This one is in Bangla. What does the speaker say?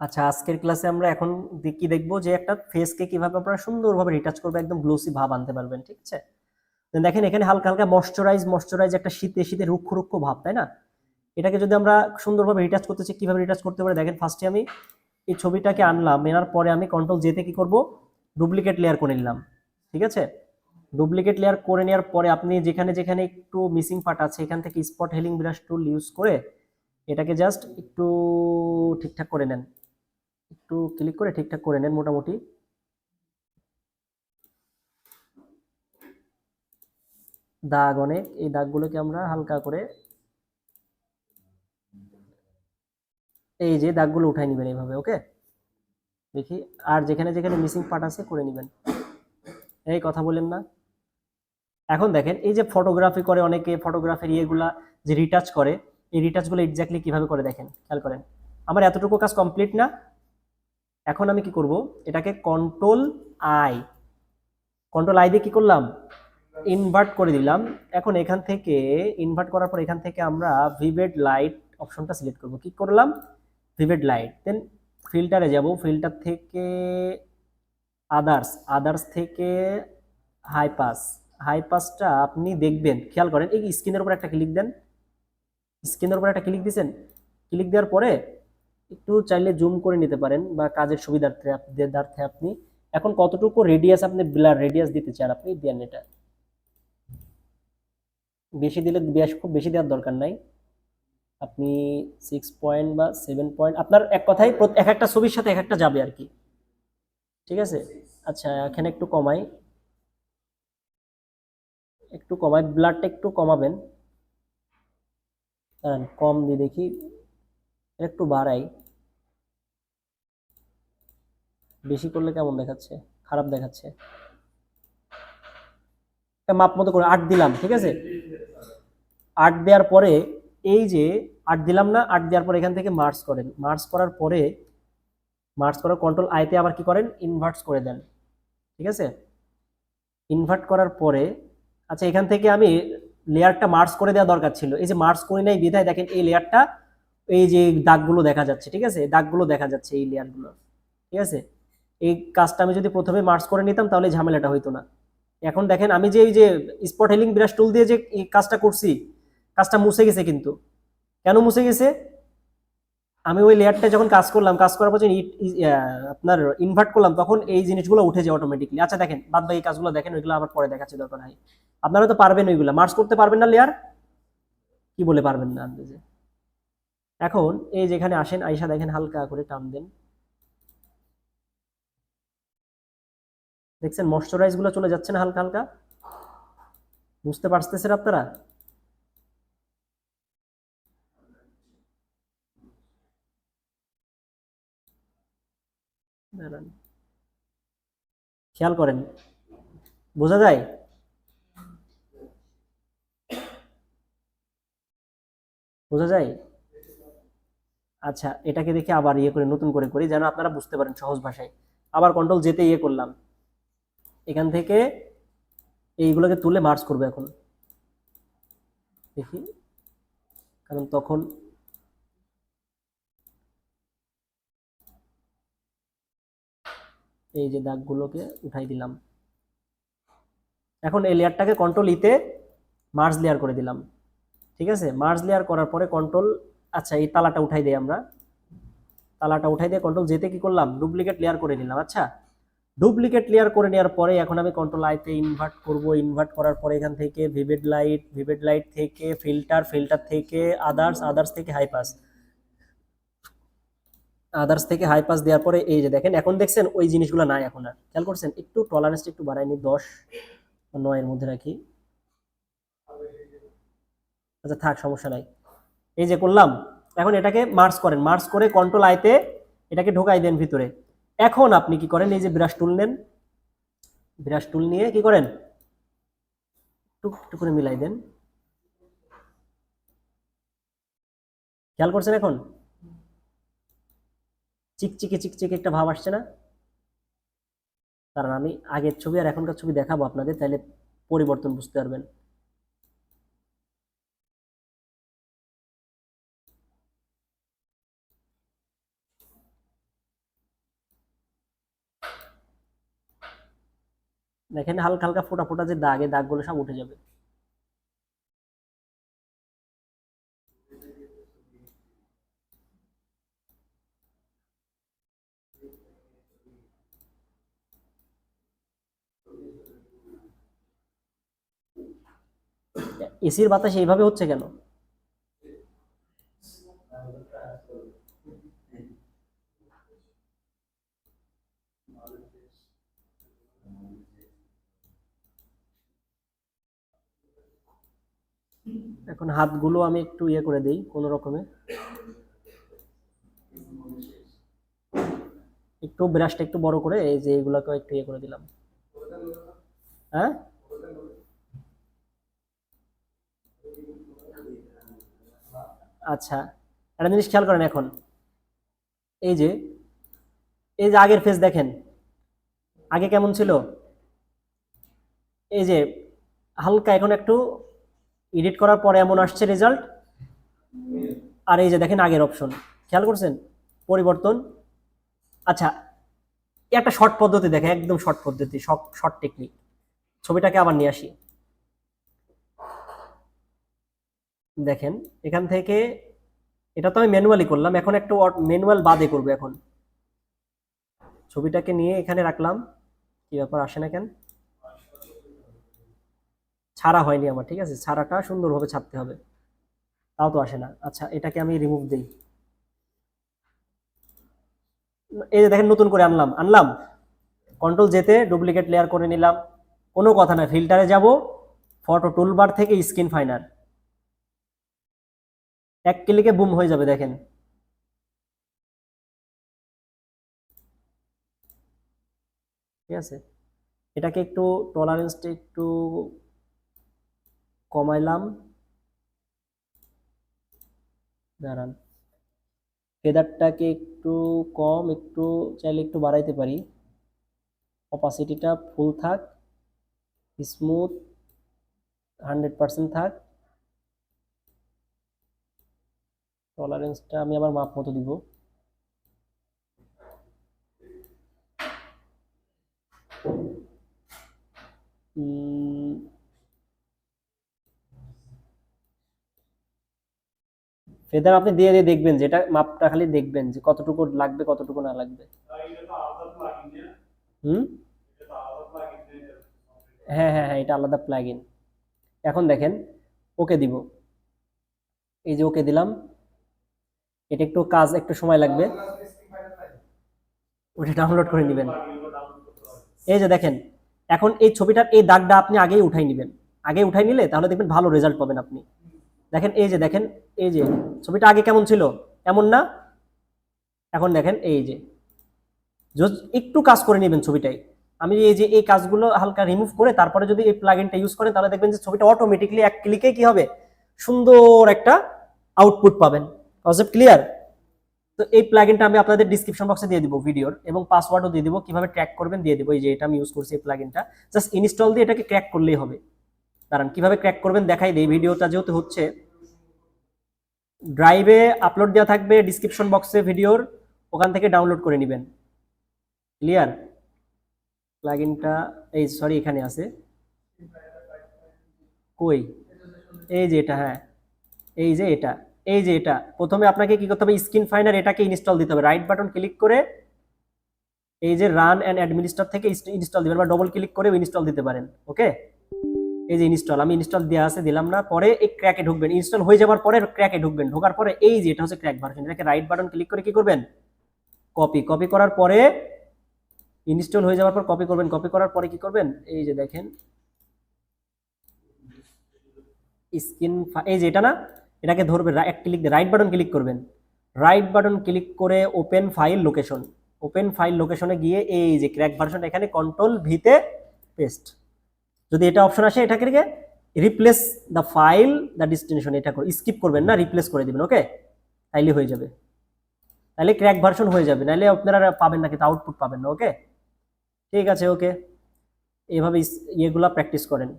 আচ্ছা, আজকের ক্লাসে আমরা এখন কি দেখবো যে একটা ফেসকে কিভাবে আপনারা সুন্দরভাবে রিটাচ করবে, একদম গ্লোসি ভাব আনতে পারবেন। ঠিক আছে, তো দেখেন এখানে হালকা হালকা ময়শ্চারাইজ একটা শীতে শীতে রুক্ষ রুক্ষ ভাব, তাই না? এটাকে যদি আমরা সুন্দরভাবে রিটাচ করতে চাই, কিভাবে রিটাচ করতে পারে দেখেন। ফার্স্টে আমি এই ছবিটাকে আনলাম, এনার পরে আমি কন্ট্রোল জেতে কি করব, ডুপ্লিকেট লেয়ার করে নিলাম। ঠিক আছে, ডুপ্লিকেট লেয়ার করে নেওয়ার পরে আপনি যেখানে যেখানে একটু মিসিং পার্ট আছে এখান থেকে স্পট হেলিং ব্রাশ টুল ইউজ করে এটাকে জাস্ট একটু ঠিকঠাক করে নেন, একটু ক্লিক করে ঠিকঠাক করে নেন। মোটামুটি দাগ অনেক, এই দাগগুলোকে আমরা হালকা করে এই যে দাগগুলো উঠাই নেবেন এইভাবে। ওকে, দেখি। আর যেখানে যেখানে মিসিং পার্ট আছে করে নেবেন। এই কথা বলেন না। এখন দেখেন এই যে ফটোগ্রাফি করে অনেকে, ফটোগ্রাফির ইয়েগুলা যে রিটাচ করে, এই রিটাচগুলো এক্স্যাক্টলি কিভাবে করে দেখেন, খেয়াল করেন। আমার এতটুকু কাজ কমপ্লিট না। এখন আমি কি করব, এটাকে আই কন্ট্রোল আই দিয়ে কি করলাম, ইনভার্ট করে দিলাম। এখন এখান থেকে ইনভার্ট করার পর এখান থেকে আমরা ভিভেড লাইট অপশনটা সিলেক্ট করব। কি করলাম, ভিভেড লাইট। দেন ফিল্টারে যাব, ফিল্টার থেকে আদার্স, আদার্স থেকে হাই পাস। হাই পাসটা আপনি দেখবেন, খেয়াল করেন এই স্ক্রিনের উপর একটা ক্লিক দেন। স্ক্রিনের উপর একটা ক্লিক দিয়েছেন, ক্লিক দেওয়ার পরে একটু চাইলে জুম করে নিতে পারেন বা কাজের সুবিধার্থে আপনি এখন কতটুকু রেডিয়াস, আপনি ব্লার রেডিয়াস দিতে চান আপনি দেন। এটা বেশি দিলে বেশ, খুব বেশি দেওয়ার দরকার নাই। আপনি 6 পয়েন্ট বা 7 পয়েন্ট, আপনার এক কথায় এক একটা ছবির সাথে এক একটা যাবে আর কি। ঠিক আছে, আচ্ছা এখানে একটু কমাই, একটু কমাই, ব্লাডটা একটু কমাবেন। দাঁড়ান কম দিয়ে দেখি, একটু বাড়াই। বেশি করলে কেমন দেখাচ্ছে, খারাপ দেখাচ্ছে। মাপ মতো করে 8 দিলাম। ঠিক আছে, 8 দেওয়ার পরে এই যে 8 দিলাম না, 8 দেওয়ার পরে এখান থেকে মার্জ করেন। মার্জ করার পরে, মার্জ করার কন্ট্রোল আইতে আবার কি করেন, ইনভার্টস করে দেন। ঠিক আছে, ইনভার্ট করার পরে আচ্ছা এখান থেকে আমি লেয়ারটা মার্জ করে দেওয়া দরকার ছিল, এই যে মার্জ করে নাই বিধায় দেখেন এই লেয়ারটা, এই যে দাগগুলো দেখা যাচ্ছে। ঠিক আছে, দাগগুলো দেখা যাচ্ছে এই লেয়ারগুলো। ঠিক আছে, এই কাজটা আমি যদি প্রথমে মার্জ করে নিতাম তাহলে ঝামেলাটা হইতো না। এখন দেখেন আমি যে এই যে স্পট হেলিং ব্রাশ টুল দিয়ে যে এই কাজটা করছি, কাজটা মুছে গেছে। কিন্তু কেন মুছে গেছে, আমি ওই লেয়ারটা যখন কাজ করলাম, কাজ করার পর আপনার ইনভার্ট করলাম, তখন এই জিনিসগুলো উঠে যায় অটোমেটিকলি। আচ্ছা দেখেন বাদ বাকি কাজগুলো দেখেন, ওইগুলো আবার পরে দেখাচ্ছে, দরকার নাই। আপনারা তো পারবেন ওইগুলা মার্চ করতে, পারবেন না লেয়ার, কি বলে পারবেন না আন্দাজে। এখন এই যেখানে আসেন, আইসা দেখেন হালকা করে টান দেন, দেখছেন ময়শ্চারাইজ গুলো চলে যাচ্ছে না হালকা হালকা, বুঝতে পারতেছেন আপনারা? দাঁড়ান, খেয়াল করেন, বোঝা যায়? বোঝা যায়? আচ্ছা এটাকে দেখে আবার ইয়ে করে নতুন করে করি যেন আপনারা বুঝতে পারেন সহজ ভাষায়। আবার কন্ট্রোল যেতে ইয়ে করলাম, এখান থেকে এইগুলোকে তুলে মার্চ করবে এখন। দেখি, কারণ তখন এই যে দাগগুলোকে উঠাই দিলাম। এখন এই লেয়ারটাকে কন্ট্রোল ইতে মার্জ লেয়ার করে দিলাম। ঠিক আছে, মার্জ লেয়ার করার পরে কন্ট্রোল, আচ্ছা এই তালাটা উঠাই দিই আমরা, তালাটা উঠাই দিয়ে কন্ট্রোল যেতে কি করলাম, ডুপ্লিকেট লেয়ার করে নিলাম। আচ্ছা ডুপ্লিকেট লেয়ার করে নেওয়ার পরে এখন আমি কন্ট্রোল আইতে ইনভার্ট করব। ইনভার্ট করার পরে এখান থেকে ভিভিড লাইট, ভিভিড লাইট থেকে ফিল্টার, ফিল্টার থেকে আদার্স, আদার্স থেকে হাই পাস, আদার্স থেকে হাই পাস দেওয়ার পরে এই যে দেখেন এখন দেখছেন ওই জিনিসগুলো নাই এখন আর, খেয়াল করছেন? একটু টলারেন্সটা একটু বাড়াইনি, 10 বা 9 এর মধ্যে রাখি। আচ্ছা থাক, সমস্যা নাই। এই যে করলাম, এখন এটাকে মার্জ করেন, মার্জ করে কন্ট্রোল আইতে এটাকে ঢোকাই দেন ভিতরে। এখন আপনি কি করেন, এই যে ব্রাশ টুল নেন, ব্রাশ টুল নিয়ে কি করেন, টুক টুক করে মিলাই দেন। খেয়াল করছেন এখন চিকচিকে চিকচিকে একটা ভাব আসছে না? কারণ আমি আগের ছবি আর এখনকার ছবি দেখাবো আপনাদের, তাহলে পরিবর্তন বুঝতে পারবেন। দেখেন হালকা হালকা ফোটা ফোটা যে দাগ, এই দাগগুলো সব উঠে যাবে। এসির বাতাস এইভাবে হচ্ছে কেন? এখন হাতগুলো আমি একটু ইয়ে করে দেই কোনো রকমে, একটু ব্রাশটা একটু বড় করে এই যে এগুলোকে একটু ইয়ে করে দিলাম। হ্যাঁ, আচ্ছা, একটা জিনিস খেয়াল করেন এখন, এই যে এই যে আগের ফেস দেখেন আগে কেমন ছিল, এই যে হালকা এখন একটু এডিট করার পরে এমন আসছে রেজাল্ট। আর এই যে দেখেন আগের অপশন, খেয়াল করছেন পরিবর্তন? আচ্ছা, একটা শর্ট পদ্ধতি দেখে, একদম শর্ট পদ্ধতি, শর্ট টেকনিক। ছবিটাকে আবার নিয়ে আসি, দেখেন এখান থেকে, এটা তো আমি ম্যানুয়ালি করলাম, এখন একটু ম্যানুয়াল বাদে করবো। এখন ছবিটাকে নিয়ে এখানে রাখলাম, কি ব্যাপার আসে না কেন? ছাড়া হয়নি আমার, ঠিক আছে, ছাড়াটা সুন্দরভাবে ছাড়তে হবে, তাও তো আসে না। আচ্ছা, এটাকে আমি রিমুভ দিই। এই যে দেখেন নতুন করে আনলাম, কন্ট্রোল জেতে ডুপ্লিকেট লেয়ার করে নিলাম, কোনো কথা না, ফিল্টারে যাব, ফটো টুলবার থেকে স্ক্রিন ফাইনার, এক ক্লিকে বুম হয়ে যাবে দেখেন। ঠিক আছে, এটাকে একটু টলারেন্সটা একটু কমাইলাম, দাঁড়ান, ফেদারটাকে একটু কম, একটু চাইলে একটু বাড়াইতে পারি, অপাসিটিটা ফুল থাক, স্মুথ 100% থাক, টলারেন্সটা আমি আবার মাপ মতো দিব। ফেদার আপনি দিয়ে দিয়ে দেখবেন, যেটা মাপটা খালি দেখবেন যে কতটুকু লাগবে কতটুকু না লাগবে। হুম, হ্যাঁ হ্যাঁ হ্যাঁ, এটা আলাদা প্লাগইন। এখন দেখেন, ওকে দিব, এই যে ওকে দিলাম, এটা একটু কাজ, একটু সময় লাগবে, ওটা ডাউনলোড করে নেবেন। এই যে দেখেন, এখন এই ছবিটার এই দাগটা আপনি আগেই উঠাই নেবেন, আগে উঠাই নিলে তাহলে দেখবেন ভালো রেজাল্ট পাবেন আপনি। দেখেন এই যে দেখেন, এই যে ছবিটা আগে কেমন ছিল, এমন না? এখন দেখেন এই যে একটু কাজ করে নেবেন ছবিটাই। আমি এই যে এই কাজগুলো হালকা রিমুভ করে তারপরে যদি এই প্লাগইনটা ইউজ করেন, তাহলে দেখবেন যে ছবিটা অটোমেটিকলি এক ক্লিকে কি হবে, সুন্দর একটা আউটপুট পাবেন। Concept clear? তো এই প্লাগইনটা আমি আপনাদের ডিসক্রিপশন বক্সে দিয়ে দিব ভিডিওর, এবং পাসওয়ার্ডও দিয়ে দিব, কিভাবে ট্র্যাক করবেন দিয়ে দিব। এই যে এটা আমি ইউজ করছি এই প্লাগইনটা, জাস্ট ইনস্টল দিয়ে এটাকে ক্র্যাক করলেই হবে। দাঁড়ান কিভাবে ক্র্যাক করবেন দেখাই দিই, ভিডিওটা যেহেতু হচ্ছে, ড্রাইভে আপলোড দেওয়া থাকবে ডিসক্রিপশন বক্সে ভিডিওর, ওখান থেকে ডাউনলোড করে নেবেন। ক্লিয়ার? প্লাগইনটা এই সরি এখানে আছে, কই, এই যে এটা, হ্যাঁ এই যে এটা, এই যে এটা, প্রথমে আপনাকে কি করতে হবে, স্ক্রিন ফাইনার এটাকে ইনস্টল দিতে হবে, রাইট বাটন ক্লিক করে এই যে রান অ্যান্ড অ্যাডমিনিস্ট্রেটর থেকে ইনস্টল দিবেন, বা ডবল ক্লিক করে ইনস্টল দিতে পারেন। ওকে, এই যে ইনস্টল, আমি ইনস্টল দেওয়া আছে দিলাম না, পরে এই ক্র্যাকে ঢুকবেন, ইনস্টল হয়ে যাওয়ার পরে ক্র্যাকে ঢুকবেন, ঢোকার পরে এই যে এটা হচ্ছে ক্র্যাক ভার্সন, এটাকে রাইট বাটন ক্লিক করে কি করবেন, কপি করার পরে, ইনস্টল হয়ে যাওয়ার পর কপি করবেন, কপি করার পরে কি করবেন, এই যে দেখেন স্ক্রিন, এই যে এটা না, এটাকে ধরবেন, এক ক্লিক দিয়ে রাইট বাটন ক্লিক করবেন, রাইট বাটন ক্লিক করে open file location, open file লোকেশনে গিয়ে এই যে ক্র্যাক ভার্সন এখানে কন্ট্রোল ভিতে পেস্ট, যদি এটা অপশন আসে এটাকে replace the file the destination, এটা করে স্কিপ করবেন না, রিপ্লেস করে দিবেন। ওকে, তাইলে হয়ে যাবে, তাহলে ক্র্যাক ভার্সন হয়ে যাবে, নাহলে আপনারা পাবেন না, কিন্তু আউটপুট পাবেন না। ওকে, ঠিক আছে, ওকে, এইভাবে ইয়েগুলা প্র্যাকটিস করেন।